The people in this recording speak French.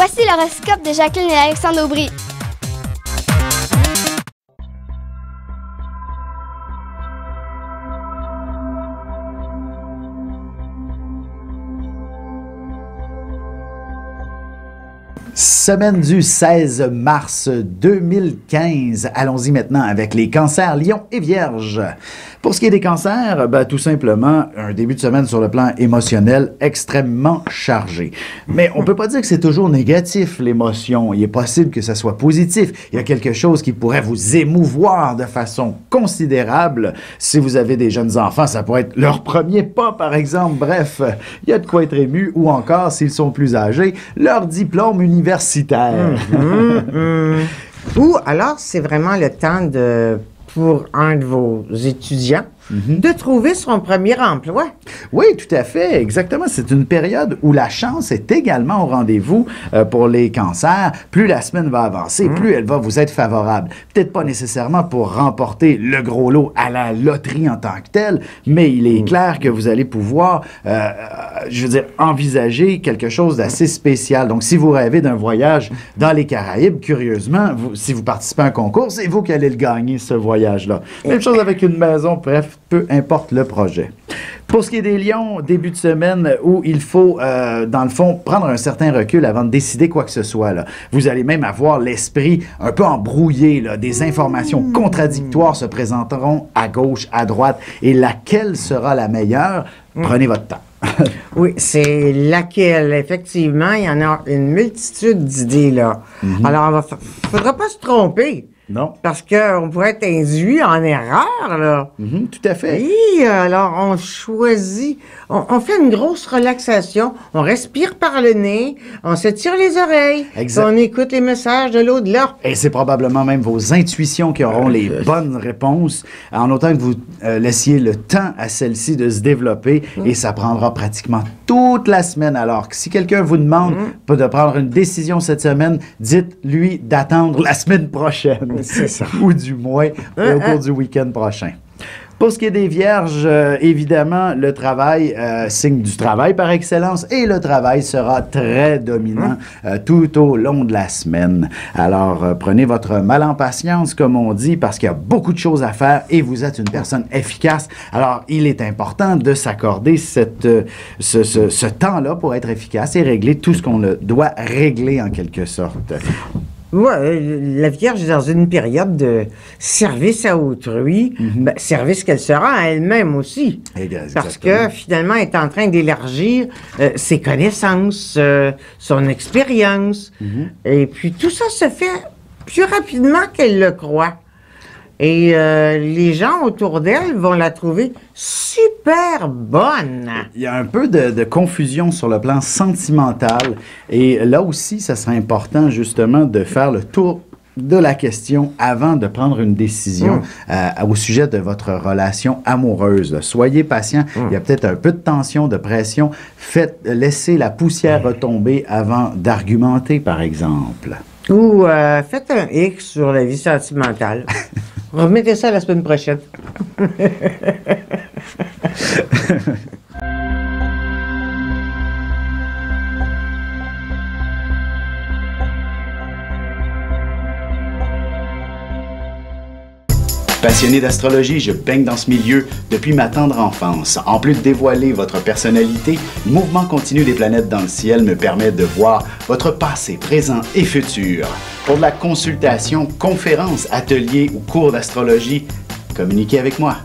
Voici l'horoscope de Jacqueline et Alexandre Aubry. Semaine du 16 mars 2015. Allons-y maintenant avec les cancers, lions et vierges. Pour ce qui est des cancers, tout simplement, un début de semaine sur le plan émotionnel extrêmement chargé. Mais on peut pas dire que c'est toujours négatif, l'émotion. Il est possible que ça soit positif. Il y a quelque chose qui pourrait vous émouvoir de façon considérable. Si vous avez des jeunes enfants, ça pourrait être leur premier pas, par exemple. Bref, il y a de quoi être ému. Ou encore, s'ils sont plus âgés, leur diplôme universitaire. Ou alors, c'est vraiment le temps pour un de vos étudiants de trouver son premier emploi. Oui, tout à fait, exactement. C'est une période où la chance est également au rendez-vous pour les cancers. Plus la semaine va avancer, plus elle va vous être favorable. Peut-être pas nécessairement pour remporter le gros lot à la loterie en tant que telle, mais il est clair que vous allez pouvoir, envisager quelque chose d'assez spécial. Donc, si vous rêvez d'un voyage dans les Caraïbes, curieusement, si vous participez à un concours, c'est vous qui allez le gagner, ce voyage-là. Même chose avec une maison, bref, peu importe le projet. Pour ce qui est des lions, début de semaine où il faut, dans le fond, prendre un certain recul avant de décider quoi que ce soit. Là. Vous allez même avoir l'esprit un peu embrouillé. Là. Des informations contradictoires se présenteront à gauche, à droite. Et laquelle sera la meilleure? Prenez votre temps. Oui, c'est laquelle. Effectivement, il y en a une multitude d'idées, là. Alors, il ne faudra pas se tromper. Non. Parce qu'on pourrait être induit en erreur, là. Tout à fait. Oui, alors on choisit, on fait une grosse relaxation, on respire par le nez, on se tire les oreilles, on écoute les messages de l'au-delà. Et c'est probablement même vos intuitions qui auront les bonnes réponses, en autant que vous laissiez le temps à celle-ci de se développer, et ça prendra pratiquement toute la semaine. Alors, si quelqu'un vous demande de prendre une décision cette semaine, dites-lui d'attendre la semaine prochaine. C'est ça. Ou du moins au cours du week-end prochain. Pour ce qui est des vierges, évidemment, le travail, signe du travail par excellence, et le travail sera très dominant tout au long de la semaine. Alors, prenez votre mal en patience, comme on dit, parce qu'il y a beaucoup de choses à faire et vous êtes une personne efficace. Alors, il est important de s'accorder ce temps-là pour être efficace et régler tout ce qu'on doit régler en quelque sorte. Ouais, la Vierge est dans une période de service à autrui, service qu'elle sera à elle-même aussi. Exactement. Parce que finalement, elle est en train d'élargir ses connaissances, son expérience. Et puis tout ça se fait plus rapidement qu'elle le croit. Et les gens autour d'elle vont la trouver super bonne. Il y a un peu de confusion sur le plan sentimental. Et là aussi, ça serait important justement de faire le tour de la question avant de prendre une décision au sujet de votre relation amoureuse. Soyez patient. Il y a peut-être un peu de tension, de pression. Laissez la poussière retomber avant d'argumenter, par exemple. Ou faites un X sur la vie sentimentale. Remettez ça la semaine prochaine. Passionné d'astrologie, je baigne dans ce milieu depuis ma tendre enfance. En plus de dévoiler votre personnalité, le mouvement continu des planètes dans le ciel me permet de voir votre passé, présent et futur. Pour de la consultation, conférences, ateliers ou cours d'astrologie, communiquez avec moi.